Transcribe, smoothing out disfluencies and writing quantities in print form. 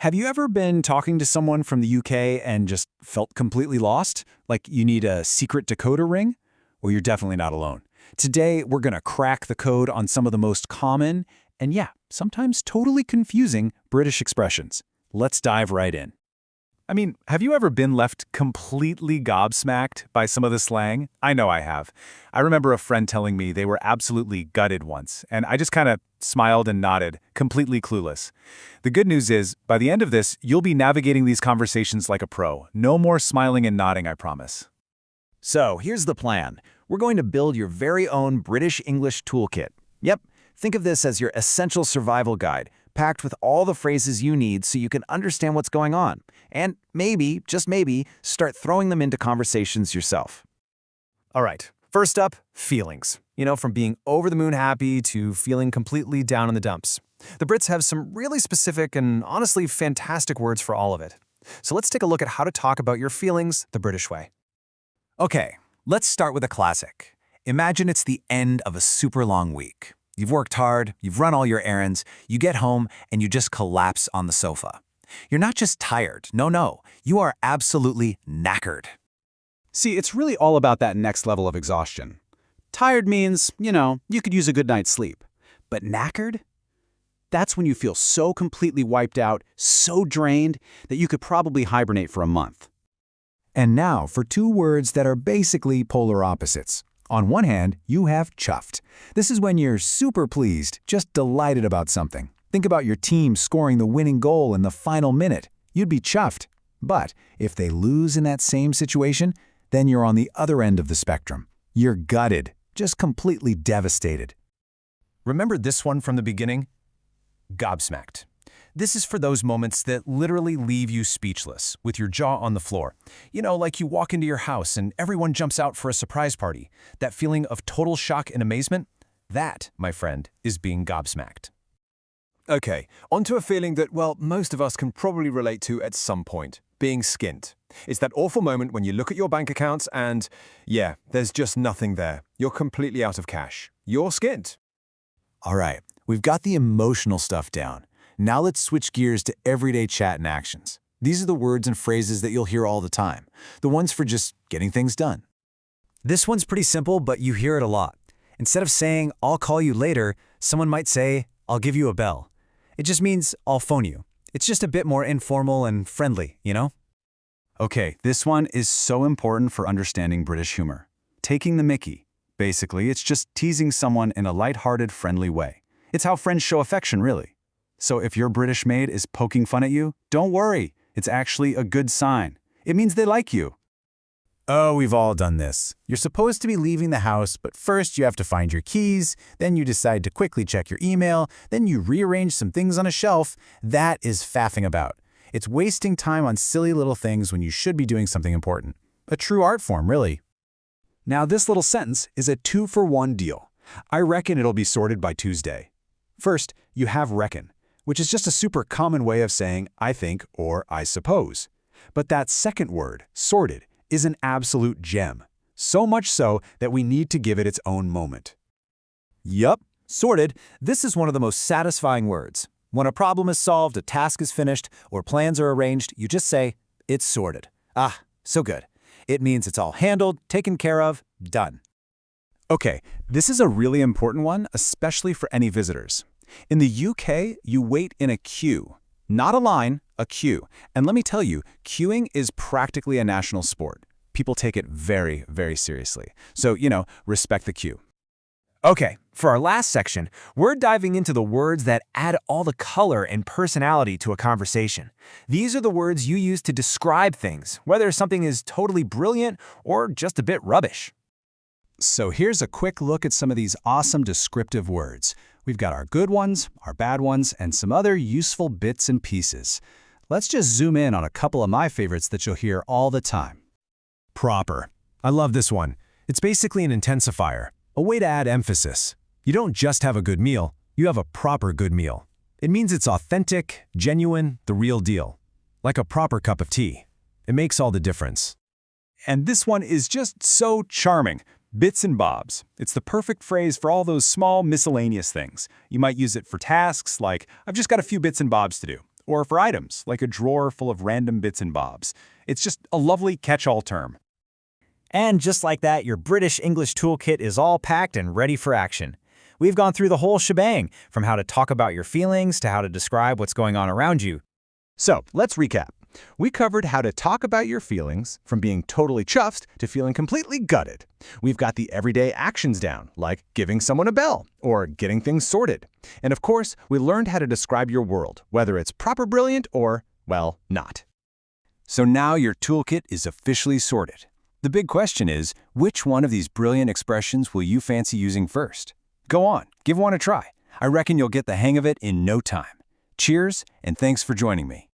Have you ever been talking to someone from the UK and just felt completely lost? Like you need a secret decoder ring? Well, you're definitely not alone. Today, we're going to crack the code on some of the most common and, yeah, sometimes totally confusing British expressions. Let's dive right in. I mean, have you ever been left completely gobsmacked by some of the slang? I know I have. I remember a friend telling me they were absolutely gutted once, and I just kind of smiled and nodded, completely clueless. The good news is, by the end of this, you'll be navigating these conversations like a pro. No more smiling and nodding, I promise. So, here's the plan. We're going to build your very own British English toolkit. Yep, think of this as your essential survival guide, packed with all the phrases you need so you can understand what's going on. And maybe, just maybe, start throwing them into conversations yourself. All right, first up, feelings. From being over-the-moon happy to feeling completely down in the dumps. The Brits have some really specific and honestly fantastic words for all of it. So let's take a look at how to talk about your feelings the British way. Okay, let's start with a classic. Imagine it's the end of a super long week. You've worked hard, you've run all your errands, you get home, and you just collapse on the sofa. You're not just tired, no, you are absolutely knackered. See, it's really all about that next level of exhaustion. Tired means, you could use a good night's sleep. But knackered? That's when you feel so completely wiped out, so drained, that you could probably hibernate for a month. And now for two words that are basically polar opposites. On one hand, you have chuffed. This is when you're super pleased, just delighted about something. Think about your team scoring the winning goal in the final minute. You'd be chuffed. But if they lose in that same situation, then you're on the other end of the spectrum. You're gutted, just completely devastated. Remember this one from the beginning? Gobsmacked. This is for those moments that literally leave you speechless, with your jaw on the floor. Like you walk into your house and everyone jumps out for a surprise party. That feeling of total shock and amazement? That, my friend, is being gobsmacked. Okay, onto a feeling that, most of us can probably relate to at some point. Being skint. It's that awful moment when you look at your bank accounts and, there's just nothing there. You're completely out of cash. You're skint. All right, we've got the emotional stuff down. Now let's switch gears to everyday chat and actions. These are the words and phrases that you'll hear all the time. The ones for just getting things done. This one's pretty simple, but you hear it a lot. Instead of saying, "I'll call you later," someone might say, "I'll give you a bell." It just means, "I'll phone you." It's just a bit more informal and friendly, Okay, this one is so important for understanding British humor. Taking the mickey. Basically, it's just teasing someone in a lighthearted, friendly way. It's how friends show affection, really. So if your British maid is poking fun at you, don't worry. It's actually a good sign. It means they like you. Oh, we've all done this. You're supposed to be leaving the house, but first you have to find your keys, then you decide to quickly check your email, then you rearrange some things on a shelf. That is faffing about. It's wasting time on silly little things when you should be doing something important. A true art form, really. Now, this little sentence is a 2-for-1 deal. I reckon it'll be sorted by Tuesday. First, you have reckon, which is just a super common way of saying I think or I suppose. But that second word, sorted, is an absolute gem. So much so that we need to give it its own moment. Yup, sorted. This is one of the most satisfying words. When a problem is solved, a task is finished, or plans are arranged, you just say, "It's sorted." Ah, so good. It means it's all handled, taken care of, done. Okay, this is a really important one, especially for any visitors. In the UK, you wait in a queue. Not a line, a queue. And let me tell you, queuing is practically a national sport. People take it very, very seriously. So, respect the queue. Okay, for our last section, we're diving into the words that add all the color and personality to a conversation. These are the words you use to describe things, whether something is totally brilliant or just a bit rubbish. So here's a quick look at some of these awesome descriptive words. We've got our good ones, our bad ones, and some other useful bits and pieces. Let's just zoom in on a couple of my favorites that you'll hear all the time. Proper. I love this one. It's basically an intensifier, a way to add emphasis. You don't just have a good meal, you have a proper good meal. It means it's authentic, genuine, the real deal. Like a proper cup of tea. It makes all the difference. And this one is just so charming. Bits and bobs. It's the perfect phrase for all those small miscellaneous things. You might use it for tasks like, I've just got a few bits and bobs to do. or for items, like a drawer full of random bits and bobs. It's just a lovely catch-all term. And just like that, your British English toolkit is all packed and ready for action. We've gone through the whole shebang, from how to talk about your feelings to how to describe what's going on around you. So, let's recap. We covered how to talk about your feelings, from being totally chuffed to feeling completely gutted. We've got the everyday actions down, like giving someone a bell or getting things sorted. And of course, we learned how to describe your world, whether it's proper brilliant or, well, not. So now your toolkit is officially sorted. The big question is, which one of these brilliant expressions will you fancy using first? Go on, give one a try. I reckon you'll get the hang of it in no time. Cheers, and thanks for joining me.